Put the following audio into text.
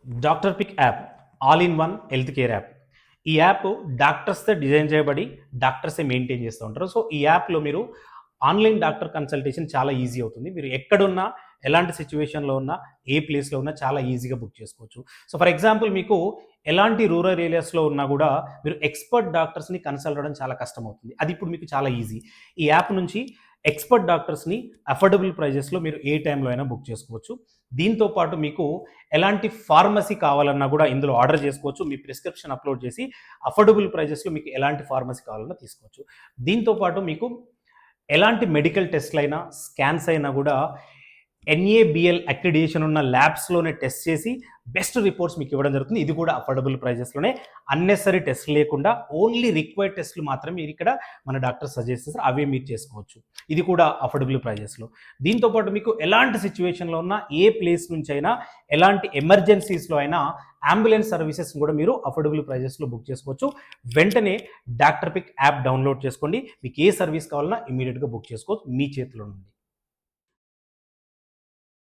Doctor pick app all in one health care app. ఈ app డాక్టర్స్తో design చేయబడి డాక్టర్సే maintain చేస్తూ ఉంటారు. సో ఈ యాప్లో మీరు ఆన్లైన్ డాక్టర్ కన్సల్టేషన్ చాలా ఈజీ అవుతుంది. మీరు ఎక్కడున్నా, ఎలాంటి సిచ్యువేషన్లో ఉన్నా, ఏ ప్లేస్లో ఉన్నా చాలా ఈజీగా బుక్ చేసుకోవచ్చు. సో ఫర్ ఎగ్జాంపుల్ మీకు ఎలాంటి రూరల్ ఏరియాస్లో ఉన్నా కూడా మీరు ఎక్స్పర్ట్ డాక్టర్స్ని కన్సల్ట్ అవ్వడం చాలా కష్టం అవుతుంది. అది ఇప్పుడు మీకు చాలా ఈజీ. ఈ యాప్ నుంచి ఎక్స్పర్ట్ డాక్టర్స్ని అఫోర్డబుల్ ప్రైజెస్లో మీరు ఏ టైంలో అయినా బుక్ చేసుకోవచ్చు. దీంతో పాటు మీకు ఎలాంటి ఫార్మసీ కావాలన్నా కూడా ఇందులో ఆర్డర్ చేసుకోవచ్చు. మీ ప్రిస్క్రిప్షన్ అప్లోడ్ చేసి అఫోర్డబుల్ ప్రైజెస్లో మీకు ఎలాంటి ఫార్మసీ కావాలన్నా తీసుకోవచ్చు. దీంతో పాటు మీకు ఎలాంటి మెడికల్ టెస్ట్లు అయినా, స్కాన్స్ అయినా కూడా ఎన్ఏబిఎల్ అక్రిడియేషన్ ఉన్న ల్యాబ్స్లోనే టెస్ట్ చేసి బెస్ట్ రిపోర్ట్స్ మీకు ఇవ్వడం జరుగుతుంది. ఇది కూడా అఫోర్డబుల్ ప్రైజెస్లోనే, అన్నెసరీ టెస్ట్ లేకుండా ఓన్లీ రిక్వైర్డ్ టెస్ట్లు మాత్రమే మీరు ఇక్కడ మన డాక్టర్ సజెస్ట్ చేస్తారు, అవే మీరు చేసుకోవచ్చు. ఇది కూడా అఫోర్డబుల్ ప్రైజెస్లో. దీంతోపాటు మీకు ఎలాంటి సిచ్యువేషన్లో ఉన్నా, ఏ ప్లేస్ నుంచి అయినా, ఎలాంటి ఎమర్జెన్సీస్లో అయినా అంబులెన్స్ సర్వీసెస్ కూడా మీరు అఫోర్డబుల్ ప్రైజెస్లో బుక్ చేసుకోవచ్చు. వెంటనే డాక్టర్ పిక్ యాప్ డౌన్లోడ్ చేసుకోండి. మీకు ఏ సర్వీస్ కావాలన్నా ఇమీడియట్గా బుక్ చేసుకోవచ్చు మీ చేతిలో నుండి.